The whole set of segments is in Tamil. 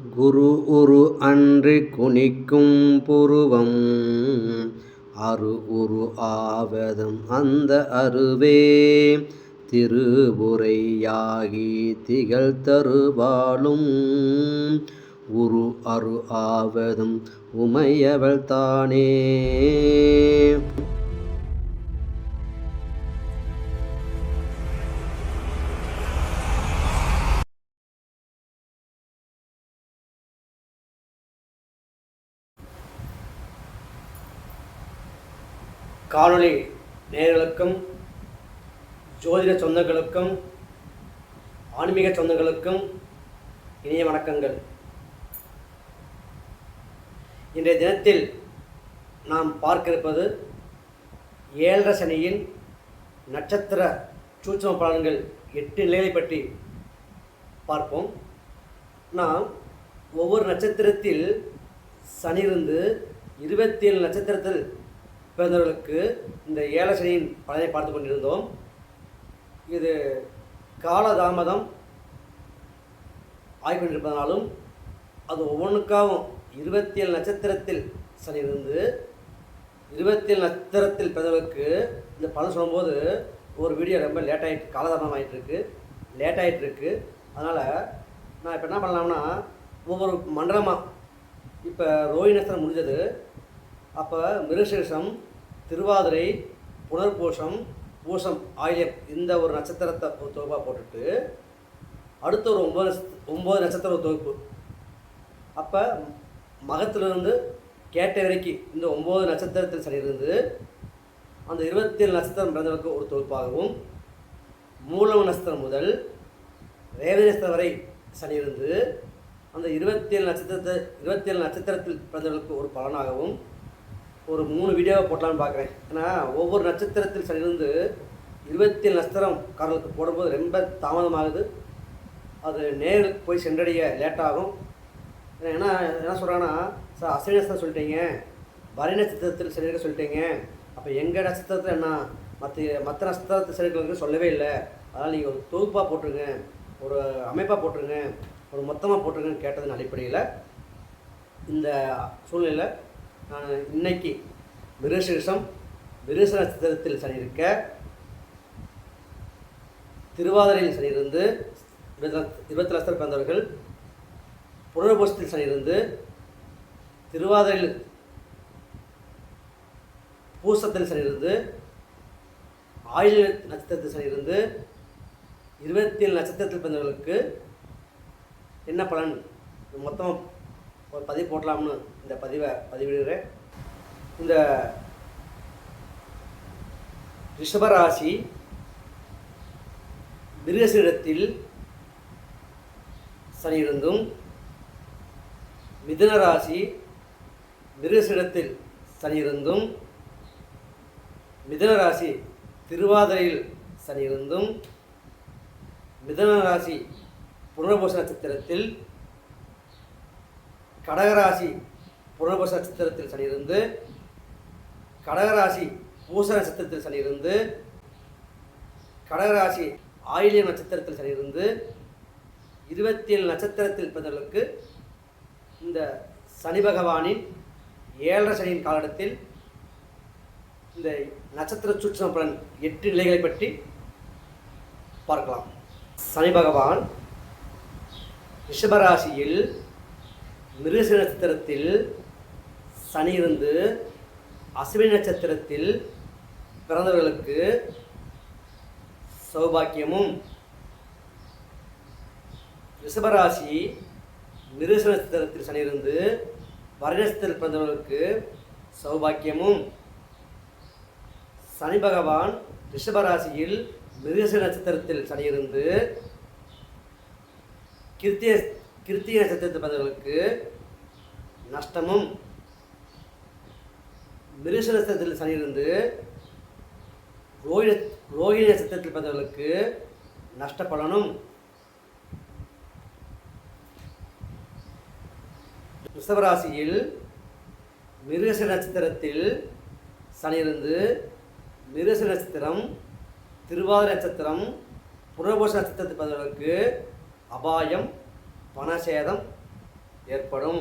குரு உரு அன்றி குனிக்கும் புருவம் அரு உரு ஆவதும் அந்த அருவே திருவுரையாகி திகழ் தருவாளும் உரு அரு ஆவதும் உமையவள் தானே. காணொளி நேயர்களுக்கும் ஜோதிட சொந்தங்களுக்கும் ஆன்மீக சொந்தங்களுக்கும் இனிய வணக்கங்கள். இன்றைய தினத்தில் நாம் பார்க்க இருப்பது 7.5 சனியின் நட்சத்திர சூட்சும பலன்கள் 8 நிலைகளை பற்றி பார்ப்போம். நாம் ஒவ்வொரு நட்சத்திரத்தில் சனி இருந்து 27 நட்சத்திரத்தில் பிறந்தவர்களுக்கு இந்த 7 சனியின் பலனை பார்த்து கொண்டிருந்தோம். இது காலதாமதம் ஆகிக்கொண்டிருப்பதனாலும் அது ஒவ்வொன்றுக்காகவும் 27 நட்சத்திரத்தில் சனி இருந்து 27 நட்சத்திரத்தில் பிறந்தவர்களுக்கு இந்த பலன் சொல்லும்போது ஒரு வீடியோ ரொம்ப காலதாமதம் லேட்டாகிட்டுருக்கு. அதனால் நான் இப்போ என்ன பண்ணலாம்னா ஒவ்வொரு மண்டலமாக இப்போ ரோஹிணி நட்சத்திரம் முடிஞ்சது. அப்போ மிருகசீரிஷம், திருவாதிரை, புனர்பூசம், பூசம் ஆகிய இந்த ஒரு நட்சத்திரத்தை ஒரு தொகுப்பாக போட்டுட்டு அடுத்த ஒரு 9 நட்சத்திர தொகுப்பு. அப்போ மகத்திலிருந்து கேட்ட வரைக்கும் இந்த 9 நட்சத்திரத்தில் சனி இருந்து அந்த 27 நட்சத்திரம் பிறந்தவருக்கு ஒரு தொகுப்பாகவும், மூலம் நட்சத்திரம் முதல் ரேவதி நட்சத்திரம் வரை சனி இருந்து அந்த 27 நட்சத்திரத்தில் பிறந்தவர்களுக்கு ஒரு பலனாகவும் ஒரு 3 வீடியோவை போட்டலான்னு பார்க்குறேன். ஏன்னா ஒவ்வொரு நட்சத்திரத்தில் சனிலிருந்து 27 நட்சத்திரம் காரர்களுக்கு போடும்போது ரொம்ப தாமதமாகுது. அது நேருக்கு போய் சென்றடைய லேட்டாகும். ஏன்னா என்ன சொல்கிறாங்கன்னா, சார் அஸ்வினி நட்சத்திரம் சொல்லிட்டீங்க, பரணி நட்சத்திரத்தில் சனிக்க சொல்லிட்டீங்க, அப்போ எங்கள் நட்சத்திரத்தில் என்ன மற்ற நட்சத்திரத்தில் சனிக்களுக்கு சொல்லவே இல்லை, அதனால் நீங்கள் ஒரு தொகுப்பாக போட்டுருங்க, ஒரு அமைப்பாக போட்டுருங்க, ஒரு மொத்தமாக போட்டுருங்கன்னு கேட்டதன் அடிப்படையில் இந்த சூழ்நிலையில் நான் இன்னைக்கு மிருக நட்சத்திரத்தில் சனி இருக்க, திருவாதிரையில் சனி இருந்து 20 நட்சத்திரம் பிறந்தவர்கள், புனர்பூசத்தில் சனி இருந்து திருவாதிரையில் பூசத்தில் சனி இருந்து ஆயுள் நட்சத்திரத்தில் சனி இருந்து 27 நட்சத்திரத்தில் பிறந்தவர்களுக்கு என்ன பலன் மொத்தம் ஒரு பதிவு போடலாம்னு இந்த பதிவை பதிவிடுகிறேன். இந்த ரிஷபராசி மிருகசீரிடத்தில் சனி இருந்தும், மிதுன ராசி மிருகசீரிடத்தில் சனி இருந்தும், மிதுன ராசி திருவாதிரையில் சனி இருந்தும், மிதுன ராசி புனர்பூச நட்சத்திரத்தில், கடகராசி புனர்பூச நட்சத்திரத்தில் சனி இருந்து, கடகராசி பூச நட்சத்திரத்தில் சனி இருந்து, கடகராசி ஆயில்யம் நட்சத்திரத்தில் சனி இருந்து 27 நட்சத்திரத்தில் பிறந்தவர்களுக்கு இந்த சனி பகவானின் 7.5 சனியின் காலகட்டத்தில் இந்த நட்சத்திர சூட்சும பலன் 8 நிலைகளை பற்றி பார்க்கலாம். சனி பகவான் ரிஷபராசியில் மிருகசீரிட நட்சத்திரத்தில் சனி இருந்து அஸ்வினி நட்சத்திரத்தில் பிறந்தவர்களுக்கு சௌபாக்கியமும், ரிஷபராசி மிருகசீரிட நட்சத்திரத்தில் சனி இருந்து பரணி நட்சத்திரத்தில் பிறந்தவர்களுக்கு சௌபாக்கியமும், சனி பகவான் ரிஷபராசியில் மிருகசீரிட நட்சத்திரத்தில் சனி இருந்து கிருத்திகை நட்சத்திரத்தில் பிறந்தவர்களுக்கு நஷ்டமும், மிருக நட்சத்திரத்தில் சனி இருந்து ரோஹிணி நட்சத்திரத்தில் பிறந்தவர்களுக்கு நஷ்ட பலனும், ரிஷபராசியில் மிருகசீரிட நட்சத்திரத்தில் சனி இருந்து மிருகசீரிட நட்சத்திரம், திருவாதிரை நட்சத்திரம், புனர்பூச நட்சத்திரத்தில் பிறந்தவர்களுக்கு அபாயம், பணசேதம் ஏற்படும்.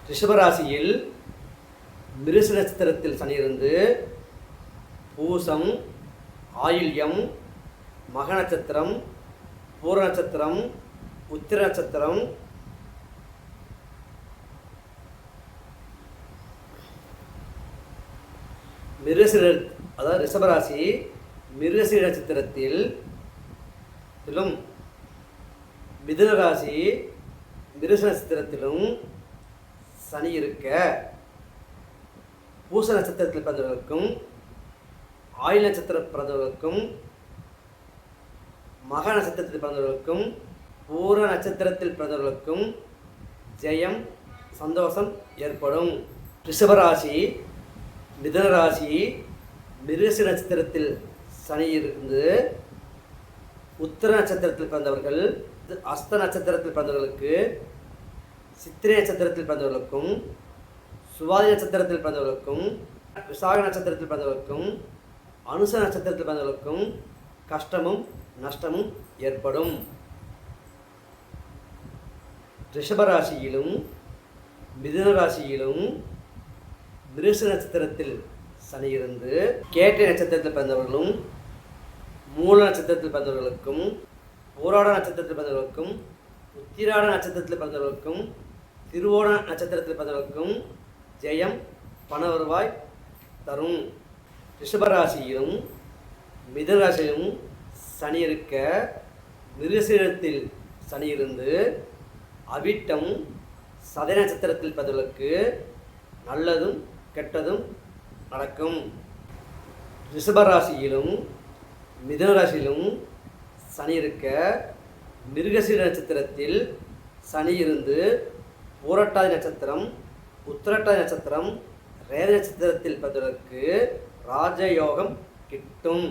ரிஷபராசியில் மிருக நட்சத்திரத்தில் சனி இருந்து பூசம், ஆயில்யம், மக நட்சத்திரம், பூர நட்சத்திரம், உத்திர நட்சத்திரம், மிருகசீர அதாவது ரிஷபராசி மிருகசீர நட்சத்திரத்தில் மிதுன ராசி மிருக நட்சத்திரத்திலும் சனி இருக்க பூச நட்சத்திரத்தில் பிறந்தவர்களுக்கும் ஆயுள் நட்சத்திரம் பிறந்தவர்களுக்கும் மக நட்சத்திரத்தில் பிறந்தவர்களுக்கும் பூர நட்சத்திரத்தில் பிறந்தவர்களுக்கும் ஜெயம், சந்தோஷம் ஏற்படும். ரிஷபராசி மிதுன ராசி மிருகசீர நட்சத்திரத்தில் சனி இருந்து உத்திர நட்சத்திரத்தில் பிறந்தவர்கள், அஸ்த நட்சத்திரத்தில் பிறந்தவர்களுக்கு, சித்திரை நட்சத்திரத்தில் பிறந்தவர்களுக்கும், சுவாதி நட்சத்திரத்தில் பிறந்தவர்களுக்கும், விசாக நட்சத்திரத்தில் பிறந்தவர்களுக்கும், அனுச நட்சத்திரத்தில் பிறந்தவர்களுக்கும் கஷ்டமும் நஷ்டமும் ஏற்படும். ரிஷபராசியிலும் மிதுன ராசியிலும் மிருக நட்சத்திரத்தில் சனி இருந்து கேட்டை நட்சத்திரத்தில் பிறந்தவர்களும், மூல நட்சத்திரத்தில் பிறந்தவர்களுக்கும், போராட நட்சத்திரத்தில் பிறந்தவர்களுக்கும், உத்திராட நட்சத்திரத்தில் பிறந்தவர்களுக்கும், திருவோண நட்சத்திரத்தில் பிறந்தவர்களுக்கும் ஜெயம், பண வருவாய் தரும். ரிஷபராசியிலும் மிதுன ராசியிலும் சனி இருக்க மிருகசீரத்தில் சனி இருந்து அவிட்டம், சதய நட்சத்திரத்தில் பிறந்தவர்களுக்கு நல்லதும் கெட்டதும் நடக்கும். ரிஷபராசியிலும் மிதுன ராசியிலும் சனி இருக்க மிருகசீர நட்சத்திரத்தில் சனி இருந்து பூரட்டாதி நட்சத்திரம், உத்திரட்டாதி நட்சத்திரம், ரேத நட்சத்திரத்தில் பிறந்தவர்களுக்கு ராஜயோகம் கிட்டும்.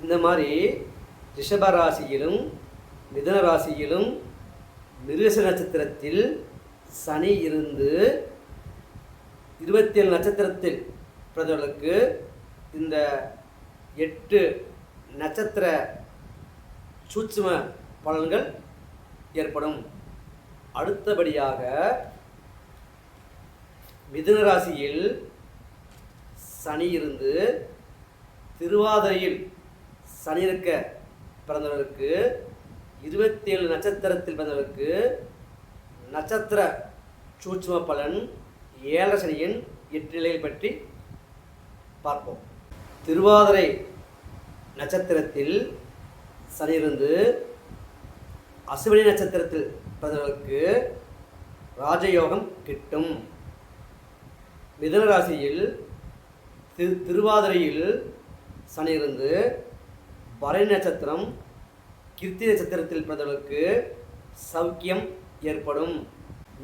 இந்த மாதிரி ரிஷபராசியிலும் மிதுன ராசியிலும் மிருகசீர நட்சத்திரத்தில் சனி இருந்து 27 நட்சத்திரத்தில் பிறந்தவர்களுக்கு இந்த 8 நட்சத்திர சூட்சும பலன்கள் ஏற்படும். அடுத்தபடியாக மிதுன ராசியில் சனி இருந்து திருவாதிரையில் சனி இருக்க பிறந்தவர்களுக்கு 27 நட்சத்திரத்தில் பிறந்தவர்களுக்கு நட்சத்திர சூட்சும பலன் 7 சனியின் 8 நிலையை பற்றி பார்ப்போம். திருவாதிரை நட்சத்திரத்தில் சனி இருந்து அசுவினி நட்சத்திரத்தில் பிறந்தவர்களுக்கு ராஜயோகம் கிட்டும். மிதுன ராசியில் திருவாதிரையில் சனி இருந்து பரணி நட்சத்திரம், கிருத்தி நட்சத்திரத்தில் பிறந்தவர்களுக்கு சௌக்கியம் ஏற்படும்.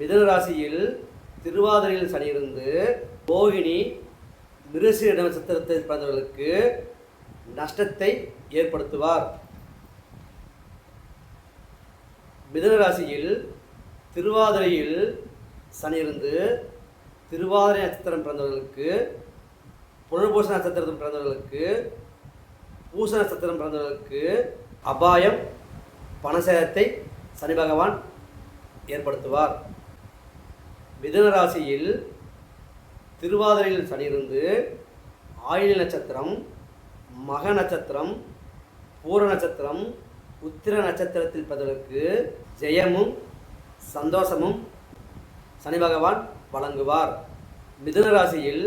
மிதுன ராசியில் திருவாதிரையில் சனி இருந்து ரோகிணி, மிருகசீர நட்சத்திரத்தில் பிறந்தவர்களுக்கு நஷ்டத்தை ஏற்படுத்துவார். மிதுன ராசியில் திருவாதிரையில் சனி இருந்து திருவாதிரை நட்சத்திரம் பிறந்தவர்களுக்கு, புனர்பூச நட்சத்திரத்தில் பிறந்தவர்களுக்கு, பூச நட்சத்திரம் பிறந்தவர்களுக்கு அபாயம், பணசேதத்தை சனி பகவான் ஏற்படுத்துவார். மிதுன ராசியில் திருவாதிரையில் சனி இருந்து ஆயில்ய நட்சத்திரம், மக நட்சத்திரம், பூர நட்சத்திரம், உத்திர நட்சத்திரத்தில் பிறந்தவர்களுக்கு ஜெயமும் சந்தோஷமும் சனி பகவான் வழங்குவார். மிதுன ராசியில்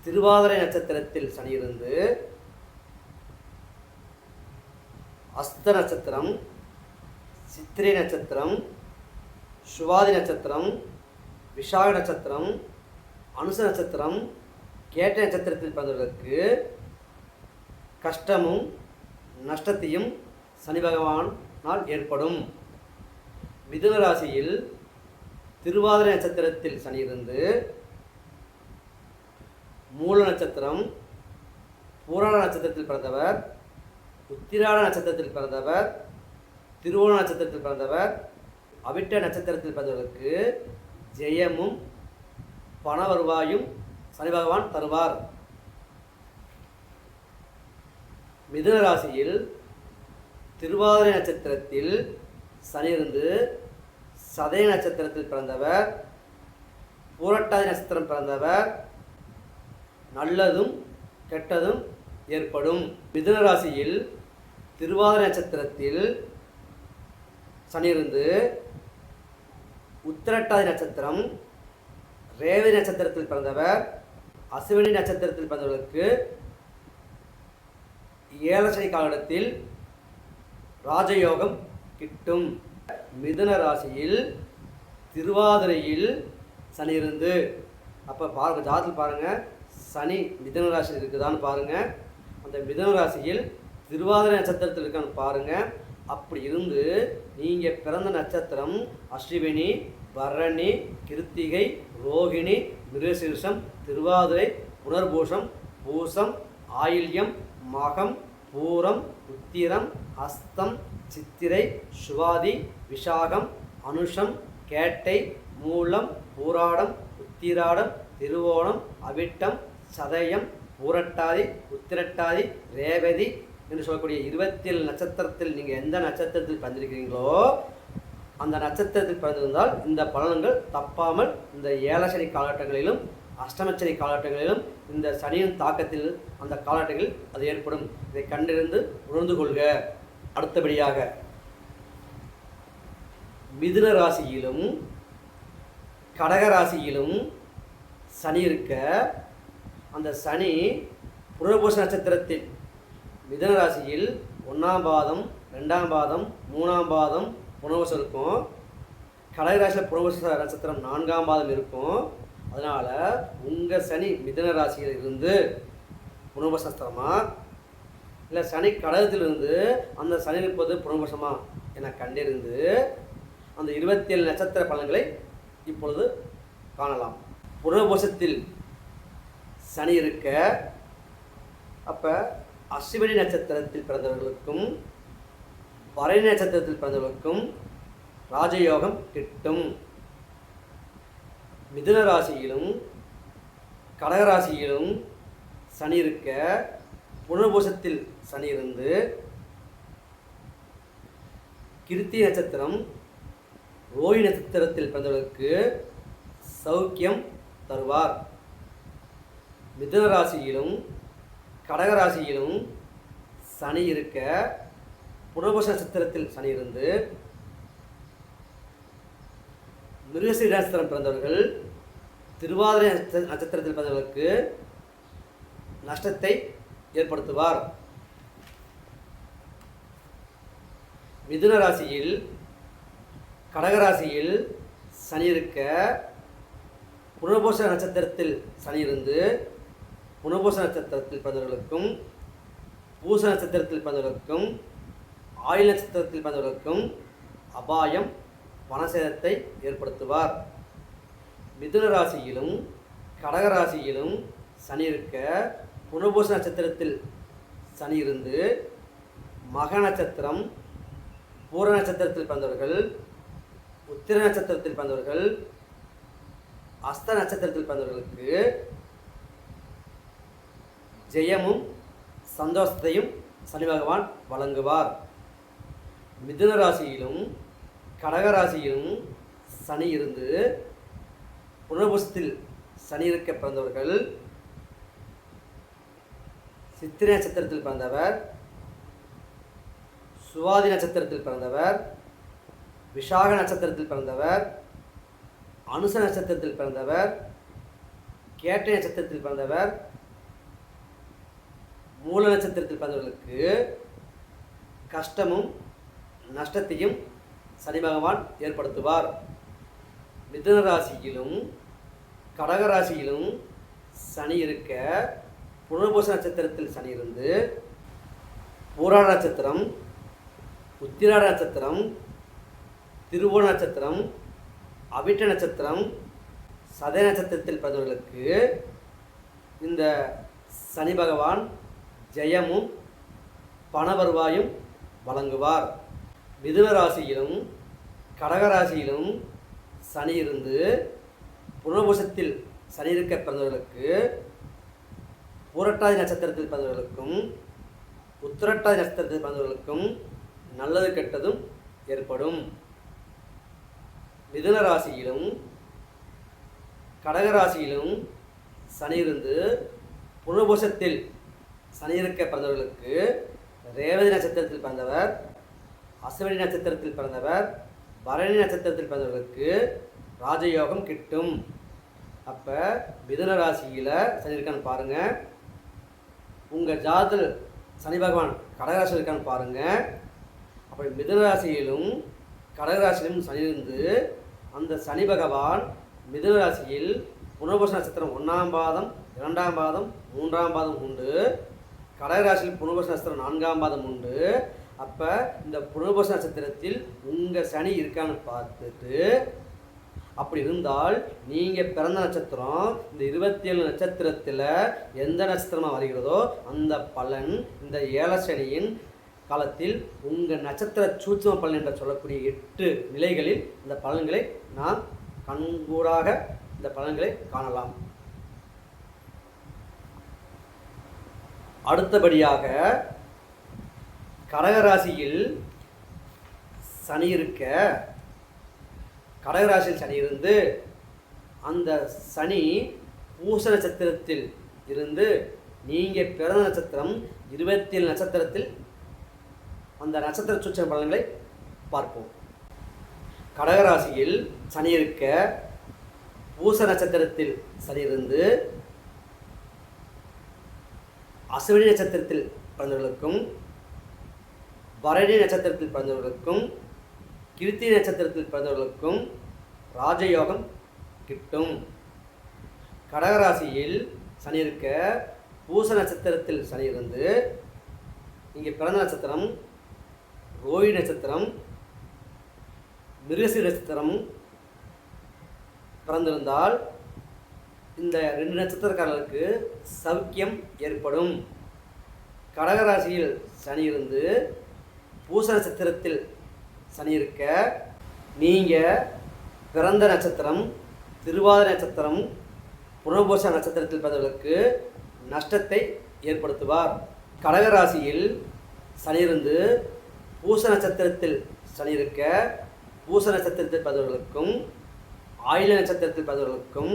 திருவாதிரை நட்சத்திரத்தில் சனி இருந்து அஸ்த நட்சத்திரம், சித்திரை நட்சத்திரம், சுவாதி நட்சத்திரம், விசாக நட்சத்திரம், அனுச நட்சத்திரம், கேட்ட நட்சத்திரத்தில் பிறந்தவர்களுக்கு கஷ்டமும் நஷ்டத்தையும் சனி பகவானால் ஏற்படும். மிதுன ராசியில் திருவாதிரை நட்சத்திரத்தில் சனி இருந்து மூல நட்சத்திரம், பூராட நட்சத்திரத்தில் பிறந்தவர், உத்திராட நட்சத்திரத்தில் பிறந்தவர், திருவோண நட்சத்திரத்தில் பிறந்தவர், அவிட்ட நட்சத்திரத்தில் பிறந்தவர்களுக்கு ஜெயமும் பண வருவாயும் சனி பகவான் தருவார். மிதுன ராசியில் திருவாதிரை நட்சத்திரத்தில் சனி இருந்து சதய நட்சத்திரத்தில் பிறந்தவர், பூரட்டாதி நட்சத்திரம் பிறந்தவர் நல்லதும் கெட்டதும் ஏற்படும். மிதுன ராசியில் திருவாதிரை நட்சத்திரத்தில் சனி இருந்து உத்திரட்டாதி நட்சத்திரம், ரேவதி நட்சத்திரத்தில் பிறந்தவர், அசுவினி நட்சத்திரத்தில் பிறந்தவர்களுக்கு 7 சனி காலகட்டத்தில் ராஜயோகம் கிட்டும். மிதுன ராசியில் திருவாதிரையில் சனி இருந்து, அப்போ பாருங்கள் ஜாதகத்தில் பாருங்கள் சனி மிதுன ராசியில் இருக்குதான்னு பாருங்கள். அந்த மிதுன ராசியில் திருவாதிரை நட்சத்திரத்தில் இருக்கான்னு பாருங்கள். அப்படி இருந்து நீங்கள் பிறந்த நட்சத்திரம் அஸ்வினி, பரணி, கிருத்திகை, ரோகிணி, மிருகசீரிஷம், திருவாதிரை, புனர்பூஷம், பூசம், ஆயில்யம், மகம், பூரம், உத்திரம், அஸ்தம், சித்திரை, சுவாதி, விஷாகம், அனுஷம், கேட்டை, மூலம், பூராடம், உத்திராடம், திருவோணம், அவிட்டம், சதயம், பூரட்டாதி, உத்திரட்டாதி, ரேவதி என்று சொல்லக்கூடிய 27 நட்சத்திரத்தில் நீங்கள் எந்த நட்சத்திரத்தில் பிறந்திருக்கிறீங்களோ அந்த நட்சத்திரத்தில் பிறந்திருந்தால் இந்த பலன்கள் தப்பாமல் இந்த 7 சனி காலகட்டங்களிலும் அஷ்டமச்சனி காலகட்டங்களிலும் இந்த சனியின் தாக்கத்தில் அந்த காலகட்டங்களில் அது ஏற்படும். இதை கண்டிருந்து உணர்ந்து கொள்க. அடுத்தபடியாக மிதுன ராசியிலும் கடக ராசியிலும் சனி இருக்க, அந்த சனி புனர்பூச நட்சத்திரத்தில் மிதுன ராசியில் 1ஆம் பாதம், 2ஆம் பாதம், 3ஆம் பாதம் புனர்பூசம் இருக்கும். கடக ராசியில் புனர்பூச நட்சத்திரம் 4ஆம் பாதம் இருக்கும். அதனால் உங்கள் சனி மிதுன ராசியில் இருந்து புனர்பூச நட்சத்திரமா இல்லை சனி கடகத்திலிருந்து அந்த சனி இருப்பது புனர்பூசமா என கண்டிருந்து அந்த 27 நட்சத்திர பலன்களை இப்பொழுது காணலாம். புனர்பூசத்தில் சனி இருக்க, அப்போ அஸ்வினி நட்சத்திரத்தில் பிறந்தவர்களுக்கும் பரணி நட்சத்திரத்தில் பிறந்தவர்களுக்கும் ராஜயோகம் கிட்டும். மிதுன ராசியிலும் கடகராசியிலும் சனி இருக்க, புனர்பூசத்தில் சனி இருந்து கிருத்தி நட்சத்திரம், ரோஹி நட்சத்திரத்தில் பிறந்தவர்களுக்கு சௌக்கியம் தருவார். மிதுன ராசியிலும் கடகராசியிலும் சனி இருக்க, புனர்பூச நட்சத்திரத்தில் சனி இருந்து மிருகசீரிஷ நட்சத்திரம் பிறந்தவர்கள், திருவாதிரை நட்சத்திரத்தில் பிறந்தவர்களுக்கு நஷ்டத்தை ஏற்படுத்துவார். மிதுன ராசியில் கடகராசியில் சனி இருக்க, புனர்பூச நட்சத்திரத்தில் சனி இருந்து புனர்பூச நட்சத்திரத்தில் பிறந்தவர்களுக்கும் பூச நட்சத்திரத்தில் பிறந்தவர்களுக்கும் ஆயுள் நட்சத்திரத்தில் பிறந்தவர்களுக்கும் அபாயம், பணசேதத்தை ஏற்படுத்துவார். மிதுன ராசியிலும் கடகராசியிலும் சனி இருக்க, புனர்பூச நட்சத்திரத்தில் சனி இருந்து மக நட்சத்திரம், பூர நட்சத்திரத்தில் பிறந்தவர்கள், உத்திர நட்சத்திரத்தில் பிறந்தவர்கள், அஸ்த நட்சத்திரத்தில் பிறந்தவர்களுக்கு ஜெயமும் சந்தோஷத்தையும் சனி பகவான் வழங்குவார். மிதுன ராசியிலும் கடகராசியிலும் சனி இருந்து புனர்பூசத்தில் சனி இருக்க பிறந்தவர்கள், சித்திரை நட்சத்திரத்தில் பிறந்தவர், சுவாதி நட்சத்திரத்தில் பிறந்தவர், விஷாக நட்சத்திரத்தில் பிறந்தவர், அனுச நட்சத்திரத்தில் பிறந்தவர், கேட்டை நட்சத்திரத்தில் பிறந்தவர், மூல நட்சத்திரத்தில் பிறந்தவர்களுக்கு கஷ்டமும் நஷ்டத்தையும் சனி பகவான் ஏற்படுத்துவார். மிதுன ராசியிலும் கடகராசியிலும் சனி இருக்க, புனர்பூச நட்சத்திரத்தில் சனி இருந்து பூராட நட்சத்திரம், உத்திராட நட்சத்திரம், திருவோண நட்சத்திரம், அவிட்ட நட்சத்திரம், சதய நட்சத்திரத்தில் பிறந்தவர்களுக்கு இந்த சனி பகவான் ஜெயமும் பண வருவாயும் வழங்குவார். மிதுன ராசியிலும் கடகராசியிலும் சனி இருந்து புனர்பூசத்தில் சனி இருக்க பிறந்தவர்களுக்கு பூரட்டாதி நட்சத்திரத்தில் பிறந்தவர்களுக்கும் உத்திரட்டாதி நட்சத்திரத்தில் பிறந்தவர்களுக்கும் நல்லது கெட்டதும் ஏற்படும். மிதுன ராசியிலும் கடகராசியிலும் சனி இருந்து புனர்பூசத்தில் சனி இருக்க பிறந்தவர்களுக்கு ரேவதி நட்சத்திரத்தில் பிறந்தவர், அஸ்வினி நட்சத்திரத்தில் பிறந்தவர், பரணி நட்சத்திரத்தில் பிறந்தவர்களுக்கு ராஜயோகம் கிட்டும். அப்போ மிதுன ராசியில் சனி இருக்கான்னு பாருங்கள். உங்கள் ஜாதத்தில் சனி பகவான் கடகராசியில் இருக்கான்னு பாருங்கள். அப்படி மிதுன ராசியிலும் கடகராசியிலும் சனி இருந்து அந்த சனி பகவான் மிதுன ராசியில் புனர்பூச நட்சத்திரம் 1ஆம் பாதம், 2ஆம் பாதம், 3ஆம் பாதம் உண்டு. கடகராசியில் புனர்பூச நட்சத்திரம் 4ஆம் பாதம் உண்டு. அப்போ இந்த புனர்பூச நட்சத்திரத்தில் உங்கள் சனி இருக்கான்னு பார்த்துட்டு, அப்படி இருந்தால் நீங்கள் பிறந்த நட்சத்திரம் இந்த 27 நட்சத்திரத்தில் எந்த நட்சத்திரமாக வருகிறதோ அந்த பலன் இந்த ஏழரை சனியின் காலத்தில் உங்கள் நட்சத்திர சூட்சும பலன் என்று சொல்லக்கூடிய 8 நிலைகளில் இந்த பலன்களை நாம் கண்கூடாக இந்த பலன்களை காணலாம். அடுத்தபடியாக கடகராசியில் சனி இருக்க, கடகராசியில் சனி இருந்து அந்த சனி பூச நட்சத்திரத்தில் இருந்து நீங்கள் பிறந்த நட்சத்திரம் 27 நட்சத்திரத்தில் அந்த நட்சத்திர சூட்சும பலன்களை பார்ப்போம். கடகராசியில் சனி இருக்க பூச நட்சத்திரத்தில் சனி இருந்து அஸ்வினி நட்சத்திரத்தில் பிறந்தவர்களுக்கும், பரணி நட்சத்திரத்தில் பிறந்தவர்களுக்கும், கிருத்திகை நட்சத்திரத்தில் பிறந்தவர்களுக்கும் ராஜயோகம் கிட்டும். கடகராசியில் சனி இருக்க பூச நட்சத்திரத்தில் சனி இருந்து இங்கே பிறந்த நட்சத்திரம் ரோஹிணி நட்சத்திரம், மிருகசீரிஷ நட்சத்திரம் பிறந்திருந்தால் இந்த 2 நட்சத்திரக்காரர்களுக்கு சௌக்கியம் ஏற்படும். கடகராசியில் சனி இருந்து பூச நட்சத்திரத்தில் சனி இருக்க நீங்கள் பிறந்த நட்சத்திரம் திருவாதிரை நட்சத்திரம், புனர்பூச நட்சத்திரத்தில் பிறந்தவர்களுக்கு நஷ்டத்தை ஏற்படுத்துவார். கடகராசியில் சனி இருந்து பூச நட்சத்திரத்தில் சனி இருக்க பூச நட்சத்திரத்தில் பிறந்தவர்களுக்கும், ஆயில நட்சத்திரத்தில் பிறந்தவர்களுக்கும்,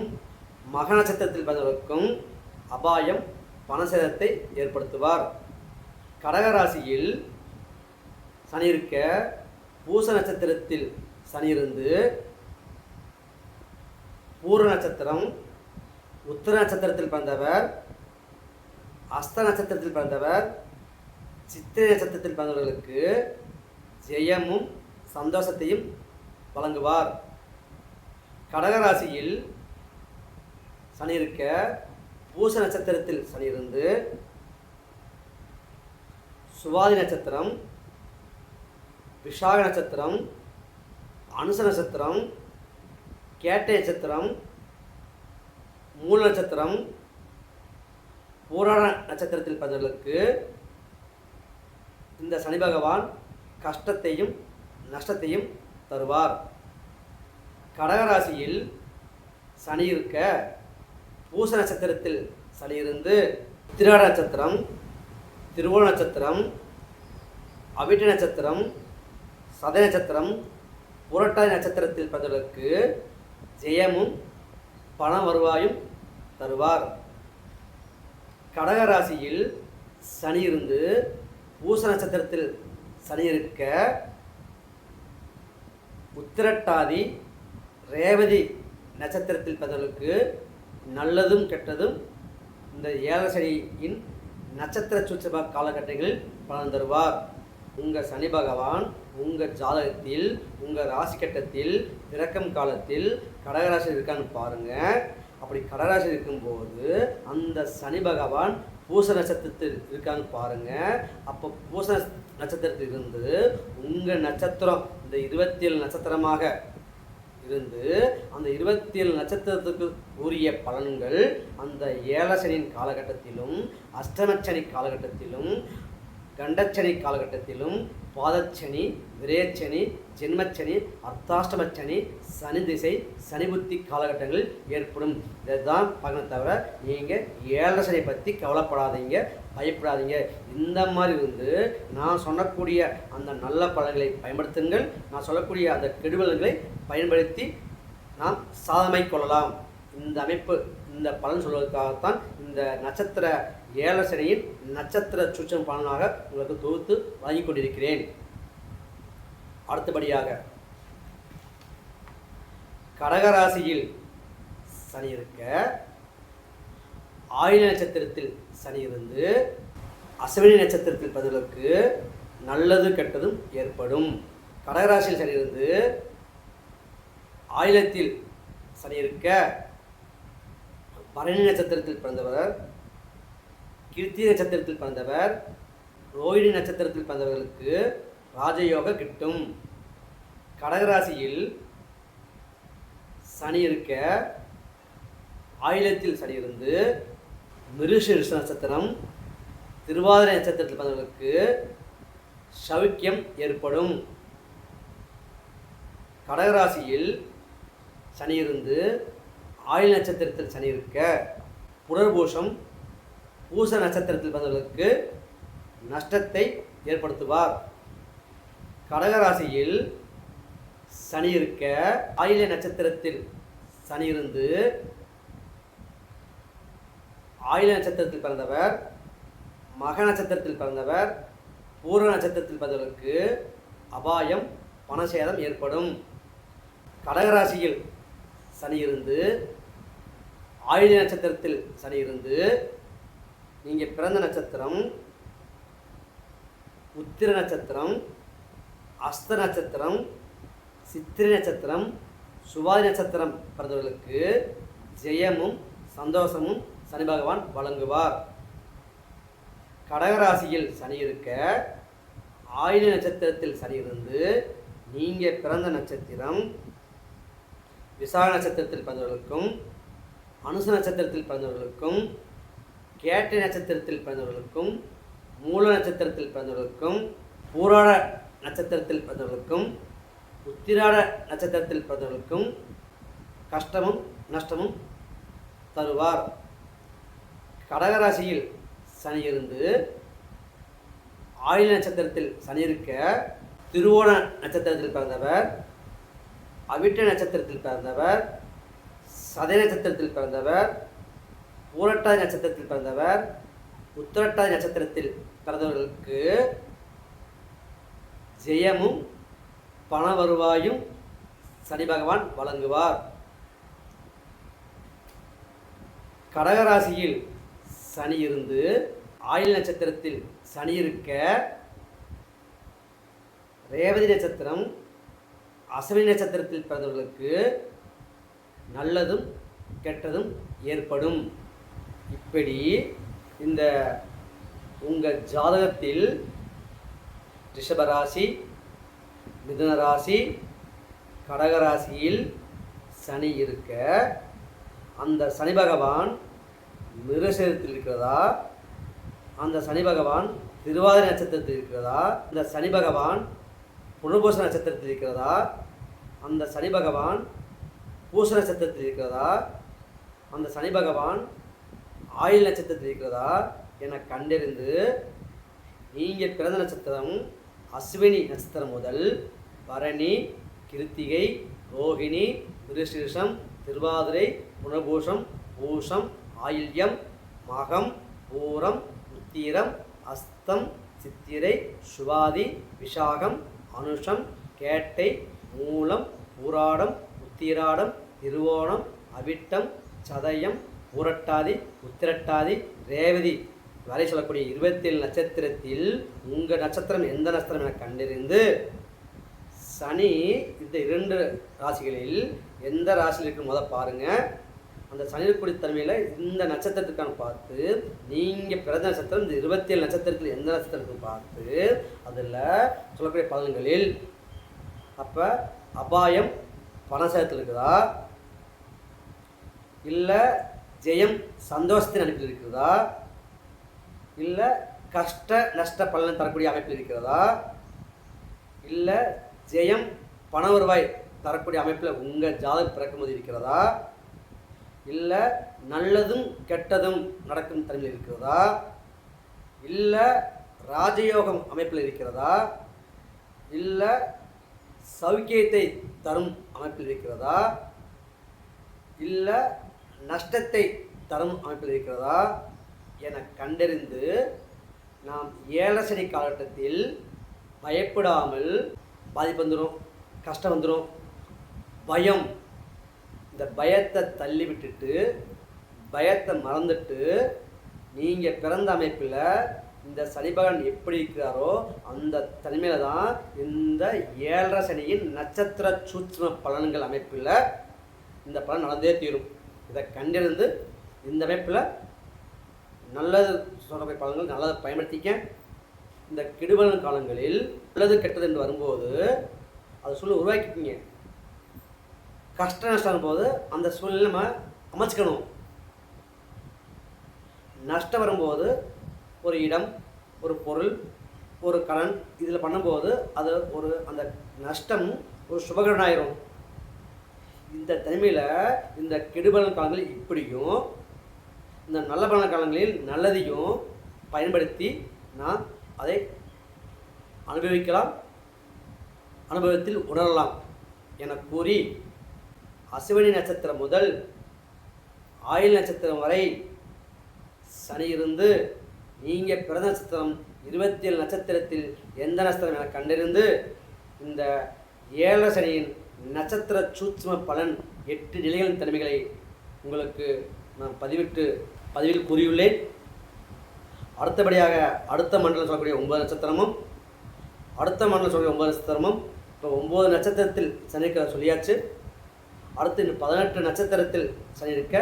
மக நட்சத்திரத்தில் பிறந்தவர்களுக்கும் அபாயம் பணசேதத்தை ஏற்படுத்துவார். கடகராசியில் சனி இருக்க பூச நட்சத்திரத்தில் சனி இருந்து பூர நட்சத்திரம், உத்திர நட்சத்திரத்தில் பிறந்தவர், அஸ்த நட்சத்திரத்தில் பிறந்தவர், சித்திரை நட்சத்திரத்தில் பிறந்தவர்களுக்கு ஜெயமும் சந்தோஷத்தையும் வழங்குவார். கடகராசியில் சனி இருக்க பூச நட்சத்திரத்தில் சனி இருந்து சுவாதி நட்சத்திரம், விஷாக நட்சத்திரம், அனுச நட்சத்திரம், கேட்டை நட்சத்திரம், மூல நட்சத்திரம், பூராட நட்சத்திரத்தில் பிறந்தவர்களுக்கு இந்த சனி பகவான் கஷ்டத்தையும் நஷ்டத்தையும் தருவார். கடகராசியில் சனி இருக்க பூச நட்சத்திரத்தில் சனி இருந்து உத்திராட நட்சத்திரம், திருவோண நட்சத்திரம், அவிட்ட நட்சத்திரம், சதய நட்சத்திரம், புரட்டாதி நட்சத்திரத்தில் பிறந்தவர்களுக்கு ஜெயமும் பண வருவாயும் தருவார். கடகராசியில் சனி இருந்து பூச நட்சத்திரத்தில் சனி இருக்க உத்திரட்டாதி ரேவதி நட்சத்திரத்தில் பிறந்தவர்களுக்கு நல்லதும் கெட்டதும் இந்த ஏழரை சனியின் நட்சத்திர சூட்சும காலகட்டங்களில் பலன் தருவார். உங்கள் சனி பகவான் உங்கள் ஜாதகத்தில் உங்கள் ராசி கட்டத்தில் பிறக்கும் காலத்தில் கடகராசி இருக்கான்னு பாருங்கள். அப்படி கடகராசி இருக்கும்போது அந்த சனி பகவான் பூச நட்சத்திரத்தில் இருக்கான்னு பாருங்கள். அப்போ பூச நட்சத்திரத்தில் இருந்து உங்கள் நட்சத்திரம் இந்த 27 நட்சத்திரமாக இருந்து அந்த 27 நட்சத்திரத்துக்கு உரிய பலன்கள் அந்த ஏழரை சனியின் காலகட்டத்திலும், அஷ்டமச்சனி காலகட்டத்திலும், கண்டச்சனி காலகட்டத்திலும், பாதச்சனி, விரயச்சனி, ஜென்மச்சனி, அர்த்தாஷ்டமச்சனி, சனி திசை, சனி புத்தி காலகட்டங்களில் ஏற்படும். இதை தான் பார்க்கணும். தவிர நீங்கள் ஏழரை சனி பற்றி கவலைப்படாதீங்க, பயப்படாதீங்க. இந்த மாதிரி நான் சொல்லக்கூடிய அந்த நல்ல பலன்களை பயன்படுத்துங்கள். நான் சொல்லக்கூடிய அந்த கெடுபலன்களை பயன்படுத்தி நாம் சாதனை கொள்ளலாம். இந்த அமைப்பு, இந்த பலன் சொல்வதற்காகத்தான் இந்த நட்சத்திர ஏழசனியின் நட்சத்திர சூட்சம பலனாக உங்களுக்கு தொகுத்து வழங்கி கொண்டிருக்கிறேன். அடுத்தபடியாக கடகராசியில் சனி இருக்க, ஆயில நட்சத்திரத்தில் சனி இருந்து அஸ்வினி நட்சத்திரத்தில் பதிலுக்கு நல்லது கெட்டதும் ஏற்படும். கடகராசியில் சனி இருந்து ஆயிலத்தில் சனி இருக்க, பரணி நட்சத்திரத்தில் பிறந்தவர், கிருத்திகை நட்சத்திரத்தில் பிறந்தவர், ரோஹிணி நட்சத்திரத்தில் பிறந்தவர்களுக்கு ராஜயோக கிட்டும். கடகராசியில் சனி இருக்க, ஆயிலத்தில் சனி இருந்து மிருகசீரிஷ நட்சத்திரம், திருவாதிரை நட்சத்திரத்தில் பிறந்தவர்களுக்கு சௌக்கியம் ஏற்படும். கடகராசியில் சனி இருந்து ஆயில நட்சத்திரத்தில் சனி இருக்க, புனர்பூசம் பூச நட்சத்திரத்தில் பிறந்தவர்களுக்கு நஷ்டத்தை ஏற்படுத்துவார். கடகராசியில் சனி இருக்க, ஆயில நட்சத்திரத்தில் சனி இருந்து ஆயில நட்சத்திரத்தில் பிறந்தவர், மக நட்சத்திரத்தில் பிறந்தவர், பூர்வ நட்சத்திரத்தில் பிறந்தவர்களுக்கு அபாயம், பணசேதம் ஏற்படும். கடகராசியில் சனி இருந்து ஆயில நட்சத்திரத்தில் சனி இருந்து நீங்கள் பிறந்த நட்சத்திரம் உத்திர நட்சத்திரம், அஸ்த நட்சத்திரம், சித்திரை நட்சத்திரம், சுவாதி நட்சத்திரம் பிறந்தவர்களுக்கு ஜெயமும் சந்தோஷமும் சனி பகவான் வழங்குவார். கடகராசியில் சனி இருக்க, ஆயில நட்சத்திரத்தில் சனி இருந்து நீங்கள் பிறந்த நட்சத்திரம் விசாக நட்சத்திரத்தில் பிறந்தவர்களுக்கும், அனுச நட்சத்திரத்தில் பிறந்தவர்களுக்கும், கேட்டை நட்சத்திரத்தில் பிறந்தவர்களுக்கும், மூல நட்சத்திரத்தில் பிறந்தவர்களுக்கும், பூராட நட்சத்திரத்தில் பிறந்தவர்களுக்கும், உத்திராட நட்சத்திரத்தில் பிறந்தவர்களுக்கும் கஷ்டமும் நஷ்டமும் தருவார். கடகராசியில் சனி இருந்து ஆயில நட்சத்திரத்தில் சனி இருக்க, திருவோண நட்சத்திரத்தில் பிறந்தவர், அவிட்ட நட்சத்திரத்தில் பிறந்தவர், சதய நட்சத்திரத்தில் பிறந்தவர், பூரட்டாதி நட்சத்திரத்தில் பிறந்தவர், உத்திரட்டாதி நட்சத்திரத்தில் பிறந்தவர்களுக்கு ஜெயமும் பண வருவாயும் சனி பகவான் வழங்குவார். கடகராசியில் சனி இருந்து ஆயில நட்சத்திரத்தில் சனி இருக்க, ரேவதி நட்சத்திரம், அஸ்வினி நட்சத்திரத்தில் பிறந்தவர்களுக்கு நல்லதும் கெட்டதும் ஏற்படும். இப்படி இந்த உங்கள் ஜாதகத்தில் ரிஷபராசி, மிதுன ராசி, கடகராசியில் சனி இருக்க, அந்த சனி பகவான் மிருகசீரிஷத்தில் இருக்கிறதா, அந்த சனி பகவான் திருவாதிரை நட்சத்திரத்தில் இருக்கிறதா, அந்த சனி பகவான் புனர்பூச நட்சத்திரத்தில் இருக்கிறதா, அந்த சனி பகவான் பூச நட்சத்திரத்தில் இருக்கிறதா, அந்த சனி பகவான் ஆயில் நட்சத்திரத்தில் இருக்கிறதா என கண்டறிந்து நீங்கள் பிறந்த நட்சத்திரம் அஸ்வினி நட்சத்திரம் முதல் பரணி, கிருத்திகை, ரோஹிணி, மிருகசீரிஷம், திருவாதிரை, புனர்பூசம், பூசம், ஆயில்யம், மகம், பூரம், உத்திரம், அஸ்தம், சித்திரை, சுவாதி, விஷாகம், அனுஷம், கேட்டை, மூலம், பூராடம், உத்திராடம், திருவோணம், அவிட்டம், சதயம், பூரட்டாதி, உத்திரட்டாதி, ரேவதி வரை சொல்லக்கூடிய 27 நட்சத்திரத்தில் உங்கள் நட்சத்திரம் எந்த நட்சத்திரம் என கண்டறிந்து சனி இந்த 2 ராசிகளில் எந்த ராசியில் இருக்குன்னு முதல் பாருங்கள். அந்த சனிக்குடி தன்மையில் இந்த நட்சத்திரத்துக்கான பார்த்து நீங்கள் பிறந்த நட்சத்திரம் இந்த 27 நட்சத்திரத்தில் எந்த நட்சத்திரத்துக்கு பார்த்து அதில் சொல்லக்கூடிய பலன்களில் அப்போ அபாயம் பணசேதத்தில் இருக்குதா, இல்லை ஜெயம் சந்தோஷத்தின் அனுப்பில் இருக்கிறதா, இல்லை கஷ்ட நஷ்ட பலன் தரக்கூடிய அமைப்பில் இருக்கிறதா, இல்லை ஜெயம் பண வருவாய் தரக்கூடிய அமைப்பில் உங்கள் ஜாதகம் பிறக்கும்போது இருக்கிறதா, இல்லை நல்லதும் கெட்டதும் நடக்கும் தன்மையில் இருக்கிறதா, இல்லை ராஜயோகம் அமைப்பில் இருக்கிறதா, இல்லை சௌக்கியத்தை தரும் அமைப்பில் இருக்கிறதா, இல்லை நஷ்டத்தை தரும் அமைப்பில் இருக்கிறதா என கண்டறிந்து நாம் 7 சனி காலகட்டத்தில் பயப்படாமல், பாதிப்பு வந்துடும், கஷ்டம் வந்துடும், பயம், இந்த பயத்தை தள்ளி விட்டுட்டு, பயத்தை மறந்துட்டு, நீங்கள் பிறந்த அமைப்பில் இந்த சனி பகவான் எப்படி இருக்கிறாரோ அந்த தனிமையில் தான் இந்த 7 சனியின் நட்சத்திர சூட்சும பலன்கள் அமைப்பில் இந்த பலன் நடந்தே தீரும். இதை கண்டிருந்து இந்த அமைப்பில் நல்லது சொல்கிற பலன்கள் நல்லதை பயன்படுத்திக்க. இந்த கெடுபலன் காலங்களில் நல்லது கெட்டது என்று வரும்போது அதை சூழ்நிலை உருவாக்கிக்கிங்க. கஷ்ட நஷ்டம் போது அந்த சூழ்நிலை நம்ம அமைச்சுக்கணும். நஷ்டம் வரும்போது ஒரு இடம், ஒரு பொருள், ஒரு கடன் இதில் பண்ணும்போது அது அந்த நஷ்டம் ஒரு சுபகரன் ஆயிரும். இந்த தனிமையில் இந்த கெடுபலன் காலங்களில் இப்படியும், இந்த நல்ல பலன காலங்களில் நல்லதையும் பயன்படுத்தி நாம் அதை அனுபவிக்கலாம், அனுபவத்தில் உணரலாம் என கூறி, அசுவினி நட்சத்திரம் முதல் ஆயுள் நட்சத்திரம் வரை சனி இருந்து நீங்கள் பிறந்த நட்சத்திரம் 27 நட்சத்திரத்தில் எந்த நட்சத்திரம் என கண்டறிந்து இந்த 7 சனியின் நட்சத்திர சூட்சும பலன் 8 நிலைகளின் தன்மைகளை உங்களுக்கு நான் பதிவில் கூறியுள்ளேன். அடுத்தபடியாக அடுத்த மண்டலம் சொல்லக்கூடிய 9 நட்சத்திரமும், அடுத்த மண்டலம் சொல்லக்கூடிய 9 நட்சத்திரமும் இப்போ 9 நட்சத்திரத்தில் சனி இருக்க சொல்லியாச்சு. அடுத்து இன்னும் 18 நட்சத்திரத்தில் சனி இருக்க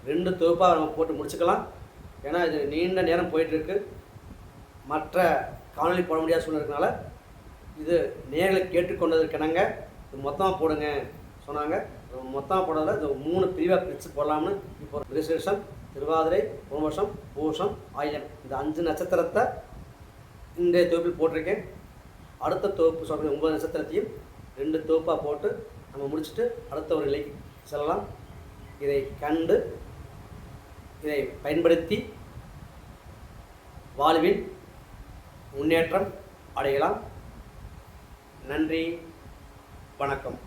2 தொகுப்பாக நம்ம போட்டு முடிச்சுக்கலாம். ஏன்னா இது நீண்ட நேரம் போயிட்டுருக்கு, மற்ற காணொலி போட முடியாத சூழ்நிலைனால இது நேர்களுக்கு கேட்டுக்கொண்டதற்கிணங்க இது மொத்தமாக போடுங்க சொன்னாங்க. மொத்தமாக போடுறதில் இது 3 பிரிவாக பிரித்து போடலாம்னு இப்போ மிருகசீரிஷம், திருவாதிரை, புனர்வசம், பூசம், ஆயிலம் இந்த 5 நட்சத்திரத்தை இன்றைய தொகுப்பில் போட்டிருக்கேன். அடுத்த தொகுப்பு சொல்லக்கூடிய 9 நட்சத்திரத்தையும் 2 தொகுப்பாக போட்டு நம்ம முடிச்சுட்டு அடுத்த ஒரு நிலைக்கு செல்லலாம். இதை கண்டு இதை பயன்படுத்தி வாழ்வில் முன்னேற்றம் அடையலாம். நன்றி, வணக்கம்.